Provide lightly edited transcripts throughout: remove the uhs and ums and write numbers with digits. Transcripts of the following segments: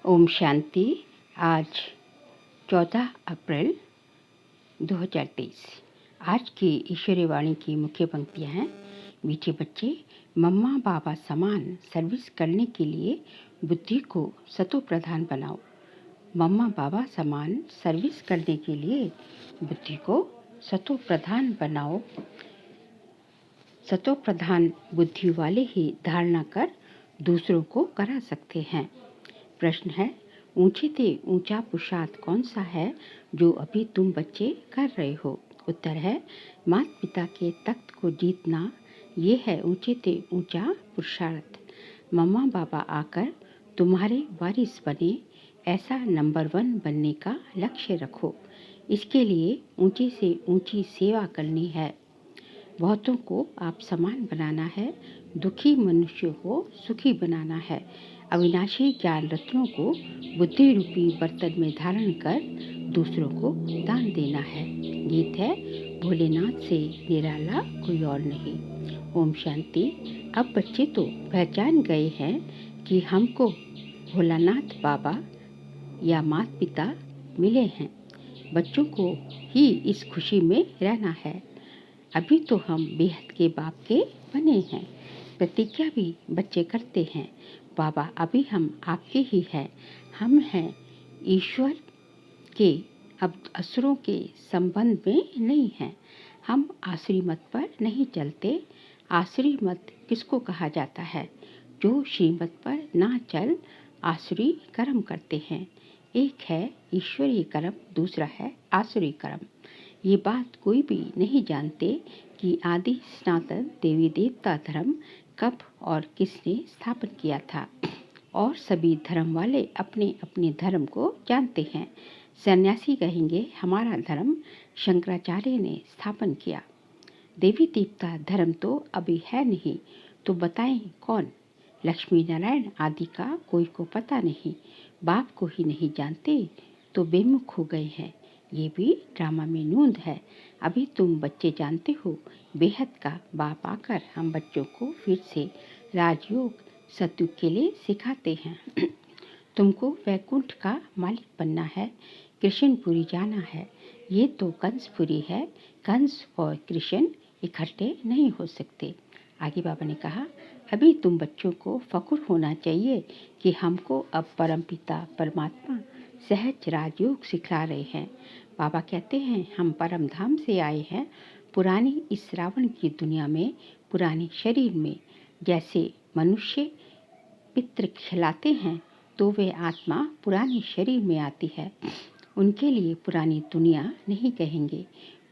ओम शांति। आज 14 अप्रैल 2023। आज की ईश्वरीय वाणी की मुख्य पंक्तियां हैं। मीठे बच्चे, मम्मा बाबा समान सर्विस करने के लिए बुद्धि को सतो प्रधान बनाओ। मम्मा बाबा समान सर्विस करने के लिए बुद्धि को सतो प्रधान बनाओ। सतो प्रधान बुद्धि वाले ही धारणा कर दूसरों को करा सकते हैं। प्रश्न है, ऊंचे से ऊंचा पुरुषार्थ कौन सा है जो अभी तुम बच्चे कर रहे हो? उत्तर है, माता पिता के तख्त को जीतना। ये है ऊंचे से ऊंचा पुरुषार्थ। मम्मा बाबा आकर तुम्हारे वारिस बने, ऐसा नंबर 1 बनने का लक्ष्य रखो। इसके लिए ऊंची से ऊंची सेवा करनी है। बहुतों को आप समान बनाना है। दुखी मनुष्यों को सुखी बनाना है। अविनाशी ज्ञान रत्नों को बुद्धि रूपी बर्तन में धारण कर दूसरों को दान देना है। गीत है, भोलेनाथ से निराला कोई और नहीं। ओम शांति। अब बच्चे तो पहचान गए हैं कि हमको भोलानाथ बाबा या माता पिता मिले हैं। बच्चों को ही इस खुशी में रहना है। अभी तो हम बेहद के बाप के बने हैं। प्रतिज्ञा भी बच्चे करते हैं, बाबा अभी हम आपके ही हैं। हम हैं ईश्वर के, अब असुरों के संबंध में नहीं हैं। हम आसुरी मत पर नहीं चलते। आसुरी मत किसको कहा जाता है? जो श्रीमत पर ना चल आसुरी कर्म करते हैं। एक है ईश्वरीय कर्म, दूसरा है आसुरी कर्म। ये बात कोई भी नहीं जानते कि आदि सनातन देवी देवता धर्म कब और किसने स्थापन किया था। और सभी धर्म वाले अपने अपने धर्म को जानते हैं। सन्यासी कहेंगे हमारा धर्म शंकराचार्य ने स्थापन किया। देवी देवता धर्म तो अभी है नहीं, तो बताएं कौन? लक्ष्मी नारायण आदि का कोई को पता नहीं। बाप को ही नहीं जानते तो बेमुख हो गए हैं। ये भी ड्रामा में नूंद है। अभी तुम बच्चे जानते हो, बेहद का बाप आकर हम बच्चों को फिर से राजयोग सत्युग के लिए सिखाते हैं। तुमको वैकुंठ का मालिक बनना है, कृष्णपुरी जाना है। ये तो कंसपुरी है। कंस और कृष्ण इकट्ठे नहीं हो सकते। आगे बाबा ने कहा, अभी तुम बच्चों को फख्र होना चाहिए कि हमको अब परमपिता परमात्मा सहज राजयोग सिखला रहे हैं। बाबा कहते हैं हम परम धाम से आए हैं। पुरानी इस रावण की दुनिया में, पुराने शरीर में। जैसे मनुष्य पितृ खिलाते हैं तो वे आत्मा पुराने शरीर में आती है। उनके लिए पुरानी दुनिया नहीं कहेंगे,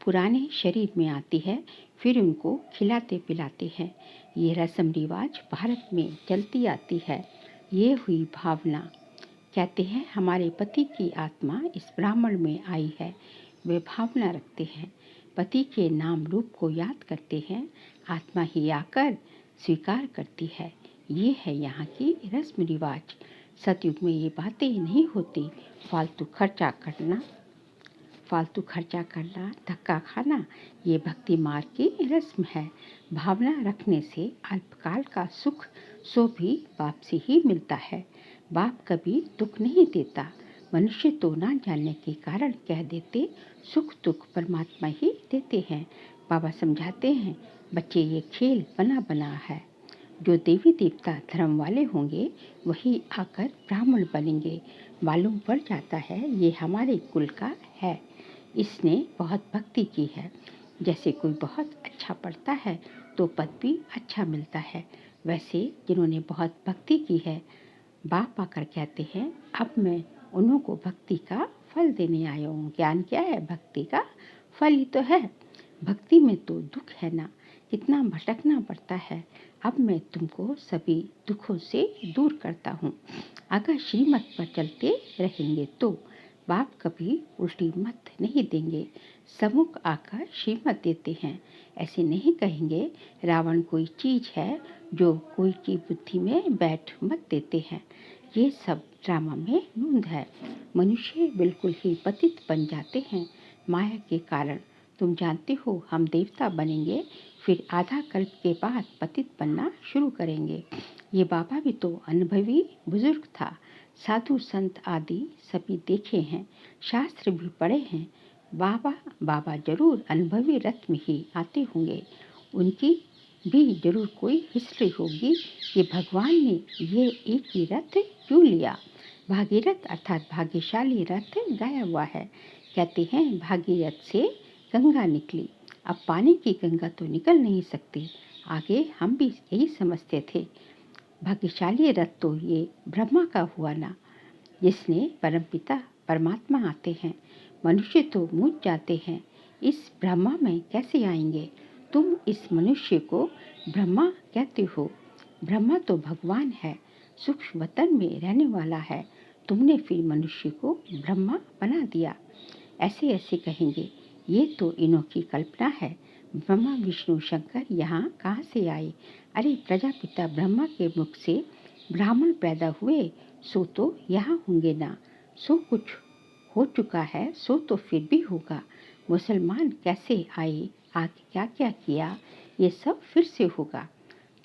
पुराने शरीर में आती है, फिर उनको खिलाते पिलाते हैं। ये रस्म रिवाज भारत में चलती आती है। ये हुई भावना। कहते हैं हमारे पति की आत्मा इस ब्राह्मण में आई है। वे भावना रखते हैं, पति के नाम रूप को याद करते हैं। आत्मा ही आकर स्वीकार करती है। ये है यहाँ की रस्म रिवाज। सतयुग में ये बातें नहीं होती। फालतू खर्चा करना, धक्का खाना, ये भक्ति मार्ग की रस्म है। भावना रखने से अल्पकाल का सुख सो भी बाप से ही मिलता है। बाप कभी दुख नहीं देता। मनुष्य तो ना जानने के कारण कह देते, सुख दुख परमात्मा ही देते हैं। बाबा समझाते हैं, बच्चे ये खेल बना बना है। जो देवी देवता धर्म वाले होंगे वही आकर ब्राह्मण बनेंगे। मालूम पड़ जाता है ये हमारे कुल का है, इसने बहुत भक्ति की है। जैसे कोई बहुत अच्छा पढ़ता है तो पद भी अच्छा मिलता है, वैसे जिन्होंने बहुत भक्ति की है, बाप आकर कहते हैं अब मैं उन्हों को भक्ति का फल देने आया हूँ। ज्ञान क्या है? भक्ति का फल ही तो है। भक्ति में तो दुख है ना, कितना भटकना पड़ता है। अब मैं तुमको सभी दुखों से दूर करता हूँ। अगर श्रीमत पर चलते रहेंगे तो बाप कभी उल्टी मत नहीं देंगे। सम्मुख आकर श्रीमत देते हैं। ऐसे नहीं कहेंगे रावण कोई चीज है जो कोई की बुद्धि में बैठ मत देते हैं। ये सब ड्रामा में नूंद है। मनुष्य बिल्कुल ही पतित बन जाते हैं माया के कारण। तुम जानते हो हम देवता बनेंगे, फिर आधा कल्प के बाद पतित बनना शुरू करेंगे। ये बाबा भी तो अनुभवी बुजुर्ग था। साधु संत आदि सभी देखे हैं, शास्त्र भी पढ़े हैं। बाबा बाबा जरूर अनुभवी रथ में ही आते होंगे। उनकी भी जरूर कोई हिस्ट्री होगी कि भगवान ने ये एक ही रथ क्यों लिया। भागीरथ अर्थात भाग्यशाली रथ गाया हुआ है। कहते हैं भागीरथ से गंगा निकली। अब पानी की गंगा तो निकल नहीं सकती। आगे हम भी यही समझते थे। भाग्यशाली रथ तो ये ब्रह्मा का हुआ ना, जिसने परमपिता परमात्मा आते हैं। मनुष्य तो मूझ जाते हैं, इस ब्रह्मा में कैसे आएंगे। तुम इस मनुष्य को ब्रह्मा कहते हो। ब्रह्मा तो भगवान है, सूक्ष्म वतन में रहने वाला है। तुमने फिर मनुष्य को ब्रह्मा बना दिया। ऐसे ऐसे कहेंगे, ये तो इन्हों की कल्पना है। ब्रह्मा विष्णु शंकर यहाँ कहाँ से आए। अरे प्रजापिता ब्रह्मा के मुख से ब्राह्मण पैदा हुए, सो तो यहाँ होंगे ना। सो कुछ हो चुका है, सो तो फिर भी होगा। मुसलमान कैसे आए, आगे क्या क्या किया, ये सब फिर से होगा।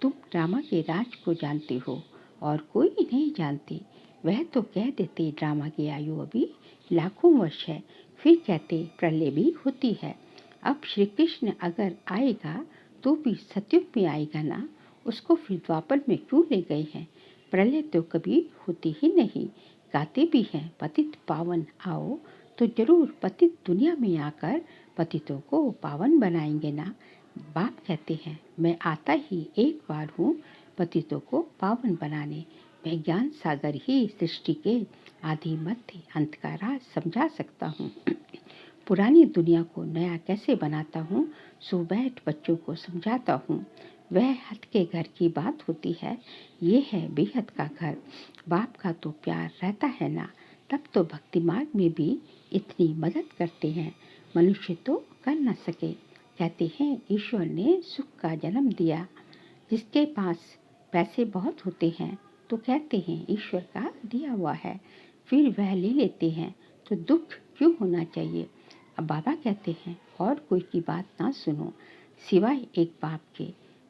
तुम ड्रामा के राज को जानते हो और कोई नहीं जानते। वह तो कह देते ड्रामा की आयु अभी लाखों वर्ष है, फिर कहते प्रलय भी होती है। अब श्री कृष्ण अगर आएगा तो भी सतयुग में आएगा ना, उसको फिर द्वापर में क्यों ले गए हैं। प्रलय तो कभी होती ही नहीं। गाते भी हैं पतित पावन आओ, तो जरूर पतित दुनिया में आकर पतितों को पावन बनाएंगे ना। बाप कहते हैं मैं आता ही एक बार हूँ पतितों को पावन बनाने। मैं ज्ञान सागर ही सृष्टि के आदि मध्य अंत का राज समझा सकता हूँ। पुरानी दुनिया को नया कैसे बनाता हूँ, सो बैठ बच्चों को समझाता हूँ। वह हद के घर की बात होती है, ये है बेहद का घर। बाप का तो प्यार रहता है ना, तब तो भक्ति मार्ग में भी इतनी मदद करते हैं। मनुष्य तो कर न सके। कहते हैं ईश्वर ने सुख का जन्म दिया। जिसके पास पैसे बहुत होते हैं तो कहते हैं ईश्वर का दिया हुआ है, फिर वह ले लेते हैं, तो दुख क्यों होना चाहिए। अब बाबा कहते हैं और कोई की बात ना सुनो सिवाय एक बाप के।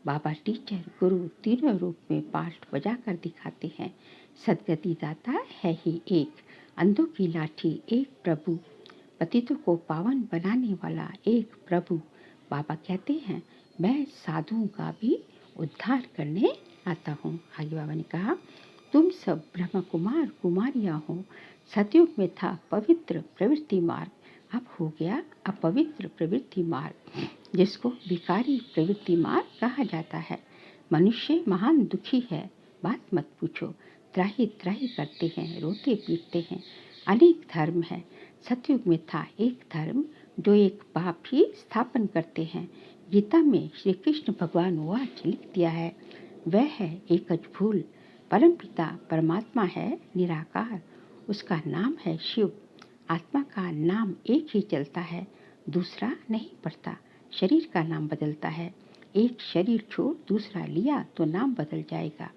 बाबा टीचर गुरु तीनों रूप में पाठ बजा कर दिखाते हैं। सदगति दाता है ही एक, अंधों की लाठी एक प्रभु, पतितों को पावन बनाने वाला एक प्रभु। बाबा कहते हैं मैं साधुओं का भी उद्धार करने आता हूँ। आगे बाबा ने कहा तुम सब ब्रह्म कुमार कुमारियाँ हो। सतयुग में था पवित्र प्रवृत्ति मार्ग, अब हो गया अपवित्र प्रवृत्ति मार्ग, जिसको विकारी प्रवृत्ति मार्ग कहा जाता है। मनुष्य महान दुखी है, बात मत पूछो। त्राही त्राही करते हैं, रोते पीटते हैं। अनेक धर्म है। सतयुग में था एक धर्म जो एक बाप ही स्थापन करते हैं। गीता में श्री कृष्ण भगवान वाच लिख दिया है, वह है एकच भूल। परमपिता परमात्मा है निराकार, उसका नाम है शिव। आत्मा का नाम एक ही चलता है, दूसरा नहीं पड़ता। शरीर का नाम बदलता है, एक शरीर छोड़ दूसरा लिया तो नाम बदल जाएगा।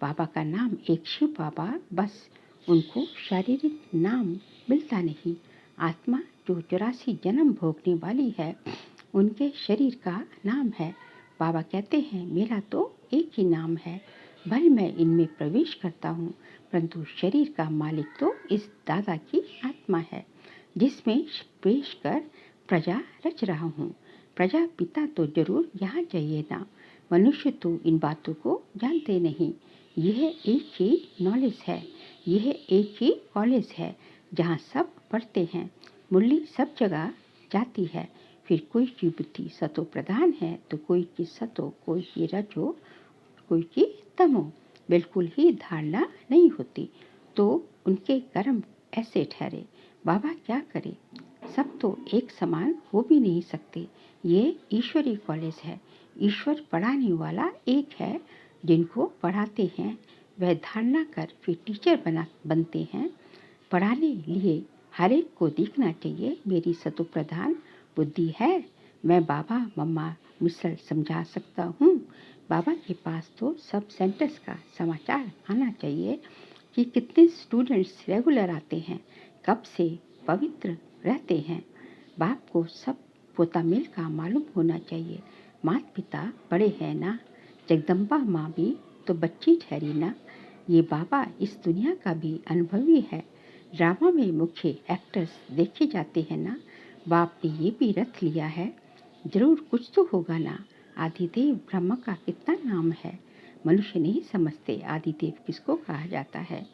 बाबा का नाम एक शिव बाबा, बस उनको शारीरिक नाम मिलता नहीं। आत्मा जो 84 जन्म भोगने वाली है, उनके शरीर का नाम है। बाबा कहते हैं मेरा तो एक ही नाम है, भले मैं इनमें प्रवेश करता हूँ, परंतु शरीर का मालिक तो इस दादा की आत्मा है, जिसमें प्रवेश कर प्रजा रच रहा हूँ। प्रजा पिता तो जरूर यहाँ चाहिए ना। मनुष्य तो इन बातों को जानते नहीं। यह एक ही नॉलेज है, यह एक ही कॉलेज है जहाँ सब पढ़ते हैं। मुरली सब जगह जाती है। फिर कोई की बुद्धि सतो प्रधान है तो कोई की सतो, कोई की रजो, कोई की तमो। बिल्कुल ही धारणा नहीं होती तो उनके कर्म ऐसे ठहरे। बाबा क्या करे, सब तो एक समान हो भी नहीं सकते। ये ईश्वरी कॉलेज है। ईश्वर पढ़ाने वाला एक है, जिनको पढ़ाते हैं वह धारणा कर फिर टीचर बनते हैं। पढ़ाने लिए हर एक को दिखना चाहिए मेरी सतो प्रधान बुद्धि है। मैं बाबा मम्मा मिसल समझा सकता हूँ। बाबा के पास तो सब सेंटर्स का समाचार आना चाहिए कि कितने स्टूडेंट्स रेगुलर आते हैं, कब से पवित्र रहते हैं। बाप को सब पोता मिल का मालूम होना चाहिए। माता पिता बड़े हैं ना, जगदम्बा माँ भी तो बच्ची ठहरी ना। ये बाबा इस दुनिया का भी अनुभवी है। ड्रामा में मुख्य एक्टर्स देखे जाते हैं ना। बाप ने ये भी रख लिया है, जरूर कुछ तो होगा ना। आदिदेव ब्रह्मा का कितना नाम है। मनुष्य नहीं समझते आदिदेव किसको कहा जाता है।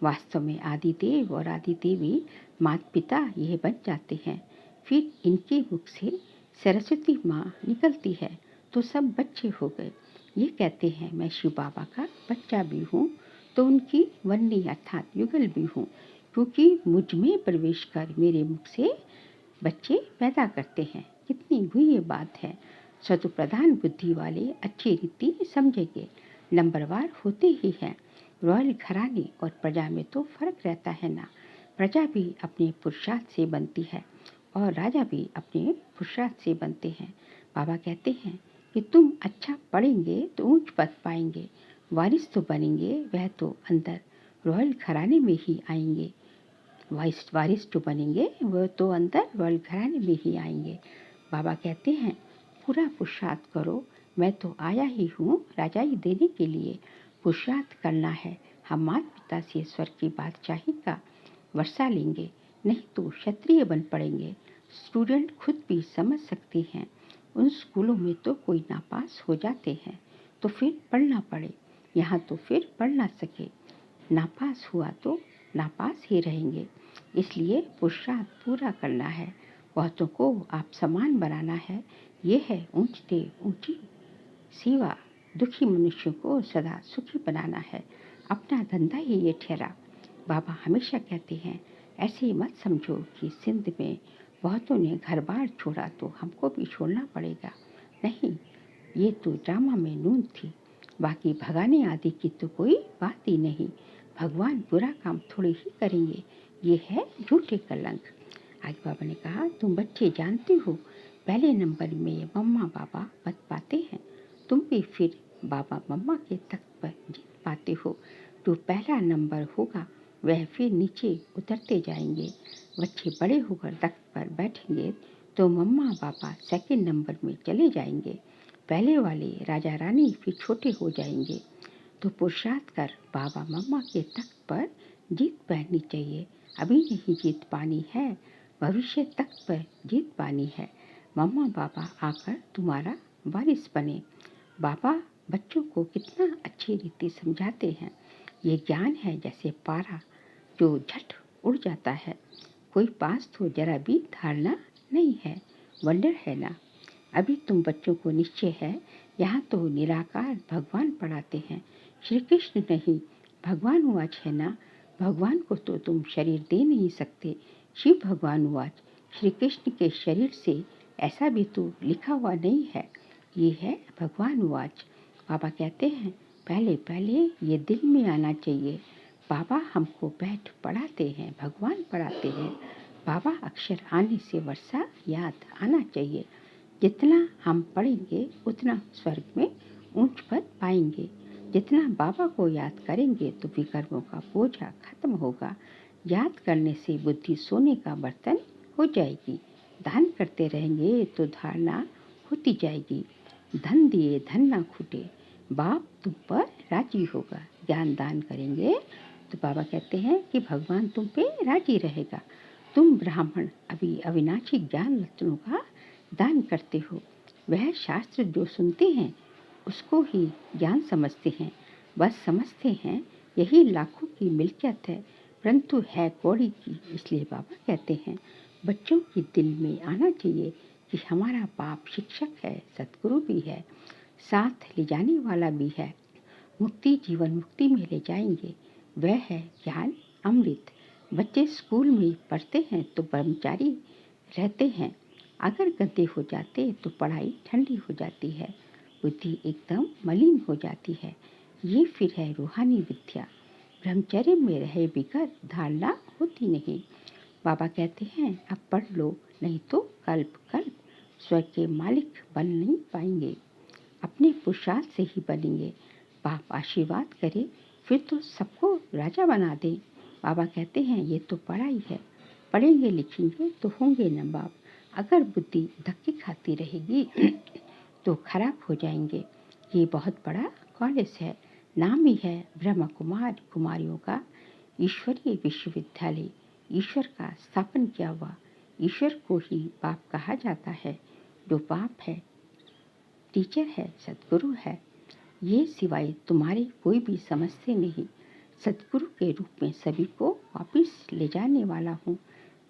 वास्तव में आदिदेव और आदिदेवी माता पिता यह बन जाते हैं। फिर इनके मुख से सरस्वती माँ निकलती है तो सब बच्चे हो गए। ये कहते हैं मैं शिव बाबा का बच्चा भी हूँ तो उनकी वन्नी अर्थात युगल भी हूँ, क्योंकि मुझ में प्रवेश कर मेरे मुख से बच्चे पैदा करते हैं। कितनी हुई ये बात है। सतु प्रधान बुद्धि वाले अच्छी रीति समझेंगे। नंबरवार होते ही हैं। रॉयल घराने और प्रजा में तो फर्क रहता है ना। प्रजा भी अपने पुरुषार्थ से बनती है और राजा भी अपने पुरुषार्थ से बनते हैं। बाबा कहते हैं कि तुम अच्छा पढ़ेंगे तो ऊंच पद पाएंगे, वारिस तो बनेंगे वह तो अंदर रॉयल घराने में ही आएंगे। वारिस जो बनेंगे वह तो अंदर रॉयल घराने में ही आएंगे। बाबा कहते हैं पूरा पुरुषार्थ करो, मैं तो आया ही हूँ राजाई देने के लिए। पुरुषार्थ करना है। हम माता पिता से स्वर्ग की बादशाही का वर्षा लेंगे, नहीं तो क्षत्रिय बन पड़ेंगे। स्टूडेंट खुद भी समझ सकते हैं। उन स्कूलों में तो कोई नापास हो जाते हैं तो फिर पढ़ना पड़े, यहाँ तो फिर पढ़ ना सके। नापास हुआ तो नापास ही रहेंगे। इसलिए पुरुषार्थ पूरा करना है। बहुतों को आप समान बनाना है। ये है ऊंचते ऊंची सेवा। दुखी मनुष्यों को सदा सुखी बनाना है। अपना धंधा ही ये ठहरा। बाबा हमेशा कहते हैं ऐसे मत समझो कि सिंध में बहुतों ने घर बार छोड़ा तो हमको भी छोड़ना पड़ेगा। नहीं, ये तो ड्रामा में नून थी, बाकी भगाने आदि की तो कोई बात ही नहीं। भगवान बुरा काम थोड़े ही करेंगे, ये है झूठे कलंक। आज बाबा ने कहा तुम बच्चे जानते हो पहले नंबर में मम्मा बाबा पद पाते हैं, तुम भी फिर बाबा मम्मा के तख्त पर जीत पाते हो। जो पहला नंबर होगा वह फिर नीचे उतरते जाएंगे। बच्चे बड़े होकर तख्त पर बैठेंगे तो मम्मा पापा सेकंड नंबर में चले जाएंगे। पहले वाले राजा रानी फिर छोटे हो जाएंगे। तो पुरुषार्थ कर बाबा मम्मा के तख्त पर जीत पहननी चाहिए। अभी नहीं जीत पानी है, भविष्य तख्त पर जीत पानी है। मम्मा पापा आकर तुम्हारा वारिस बने। बाबा बच्चों को कितना अच्छी रीति समझाते हैं। ये ज्ञान है जैसे पारा जो झट उड़ जाता है। कोई पास तो जरा भी धारणा नहीं है। वंडर है ना। अभी तुम बच्चों को निश्चय है यहाँ तो निराकार भगवान पढ़ाते हैं, श्री कृष्ण नहीं। भगवान उवाच है ना। भगवान को तो तुम शरीर दे नहीं सकते। शिव भगवान उवाच श्री कृष्ण के शरीर से ऐसा भी तो लिखा हुआ नहीं है। ये है भगवान उवाच। बाबा कहते हैं पहले पहले ये दिल में आना चाहिए। बाबा हमको बैठ पढ़ाते हैं, भगवान पढ़ाते हैं। बाबा अक्षर आने से वर्षा याद आना चाहिए। जितना हम पढ़ेंगे उतना स्वर्ग में ऊंच पद पाएंगे। जितना बाबा को याद करेंगे तो विकर्मों का बोझा खत्म होगा। याद करने से बुद्धि सोने का बर्तन हो जाएगी। दान करते रहेंगे तो धारणा होती जाएगी। धन दिए धन ना छूटे, बाप तुम पर राजी होगा। ज्ञान दान करेंगे तो बाबा कहते हैं कि भगवान तुम पे राजी रहेगा। तुम ब्राह्मण अभी अविनाशी ज्ञान रत्नों का दान करते हो। वह शास्त्र जो सुनते हैं उसको ही ज्ञान समझते हैं। बस समझते हैं यही लाखों की मिल्कियत है, परंतु है कौड़ी की। इसलिए बाबा कहते हैं बच्चों के दिल में आना चाहिए कि हमारा बाप शिक्षक है, सतगुरु भी है, साथ ले जाने वाला भी है। मुक्ति जीवन मुक्ति में ले जाएंगे। वह है ज्ञान अमृत। बच्चे स्कूल में पढ़ते हैं तो ब्रह्मचारी रहते हैं। अगर गद्दे हो जाते तो पढ़ाई ठंडी हो जाती है, बुद्धि एकदम मलिन हो जाती है। ये फिर है रूहानी विद्या। ब्रह्मचर्य में रहे बिगर धारणा होती नहीं। बाबा कहते हैं अब पढ़ लो, नहीं तो कल्प कल्प स्वर्ग के मालिक बन नहीं पाएंगे। अपने पुरुषार्थ से ही बनेंगे। बाप आशीर्वाद करे फिर तो सबको राजा बना दे। बाबा कहते हैं ये तो पढ़ाई है, पढ़ेंगे लिखेंगे तो होंगे नवाब। अगर बुद्धि धक्के खाती रहेगी तो खराब हो जाएंगे। ये बहुत बड़ा कॉलेज है, नाम ही है ब्रह्म कुमार कुमारियों का ईश्वरीय विश्वविद्यालय। ईश्वर का स्थापन किया हुआ ईश्वर को ही बाप कहा जाता है। जो बाप है, टीचर है, सद्गुरु है, ये सिवाय तुम्हारे कोई भी समझते नहीं। सद्गुरु के रूप में सभी को वापस ले जाने वाला हूँ।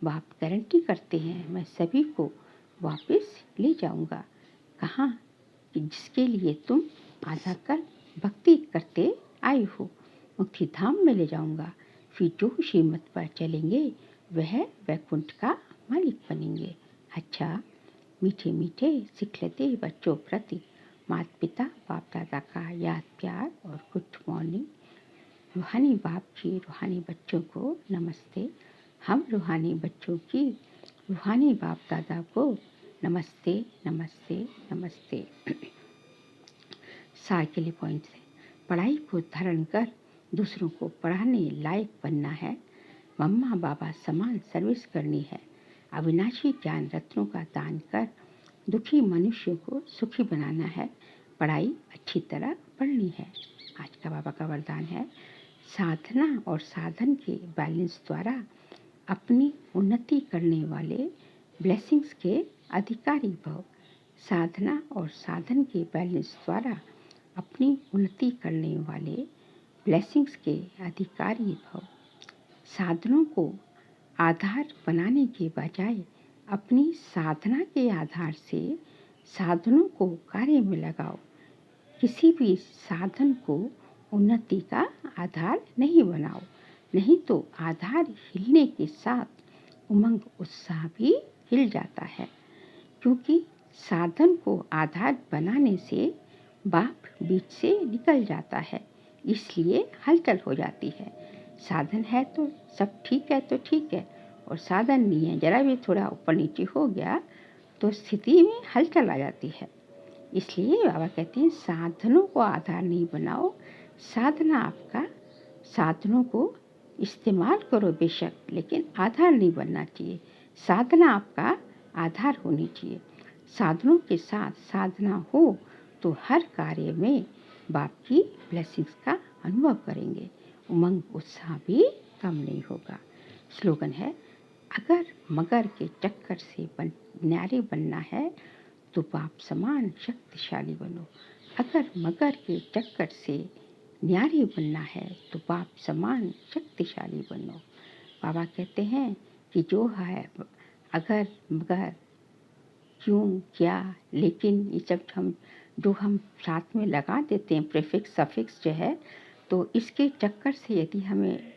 बाप गारंटी करते हैं मैं सभी को वापस ले जाऊंगा। कहाँ कि जिसके लिए तुम आधा कल भक्ति करते आए हो, मुक्ति धाम में ले जाऊंगा। फिर जो श्रीमत पर चलेंगे वह वैकुंठ का मालिक बनेंगे। अच्छा, मीठे मीठे सिखलते बच्चों प्रति माता पिता बाप दादा का याद प्यार और गुड मॉर्निंग। रूहानी बाप की रूहानी बच्चों को नमस्ते। हम रूहानी बच्चों की रूहानी बाप दादा को नमस्ते नमस्ते नमस्ते। सार के लिए पॉइंट है, पढ़ाई को धारण कर दूसरों को पढ़ाने लायक बनना है। मम्मा बाबा समान सर्विस करनी है। अविनाशी ज्ञान रत्नों का दान कर दुखी मनुष्यों को सुखी बनाना है। पढ़ाई अच्छी तरह पढ़नी है। आज का बाबा का वरदान है, साधना और साधन के बैलेंस द्वारा अपनी उन्नति करने वाले ब्लेसिंग्स के अधिकारी भव। साधना और साधन के बैलेंस द्वारा अपनी उन्नति करने वाले ब्लेसिंग्स के अधिकारी भव। साधनों को आधार बनाने के बजाय अपनी साधना के आधार से साधनों को कार्य में लगाओ। किसी भी साधन को उन्नति का आधार नहीं बनाओ, नहीं तो आधार हिलने के साथ उमंग उत्साह भी हिल जाता है। क्योंकि साधन को आधार बनाने से बाप बीच से निकल जाता है, इसलिए हलचल हो जाती है। साधन है तो सब ठीक है तो ठीक है, और साधन नहीं है, जरा भी थोड़ा ऊपर नीचे हो गया तो स्थिति में हलचल आ जाती है। इसलिए बाबा कहते हैं साधनों को आधार नहीं बनाओ, साधना आपका, साधनों को इस्तेमाल करो बेशक, लेकिन आधार नहीं बनना चाहिए। साधना आपका आधार होनी चाहिए। साधनों के साथ साधना हो तो हर कार्य में बाप की ब्लेसिंग्स का अनुभव करेंगे। उमंग उत्साह भी कम नहीं होगा। स्लोगन है, अगर मगर के चक्कर से न्यारे बनना है तो बाप समान शक्तिशाली बनो। अगर मगर के चक्कर से न्यारी बनना है तो बाप समान शक्तिशाली बनो। बाबा कहते हैं कि जो है अगर मगर क्यों क्या लेकिन ये सब हम साथ में लगा देते हैं, प्रीफिक्स सफिक्स जो है, तो इसके चक्कर से यदि हमें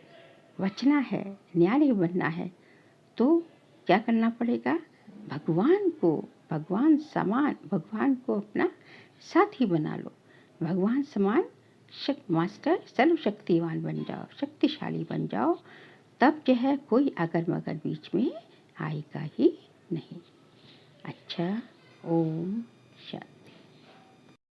बचना है, न्यारी बनना है, तो क्या करना पड़ेगा? भगवान समान भगवान को अपना साथी बना लो। भगवान समान मास्टर सर्वशक्तिवान बन जाओ, शक्तिशाली बन जाओ, तब जो है कोई अगर मगर बीच में आएगा ही नहीं। अच्छा, ओम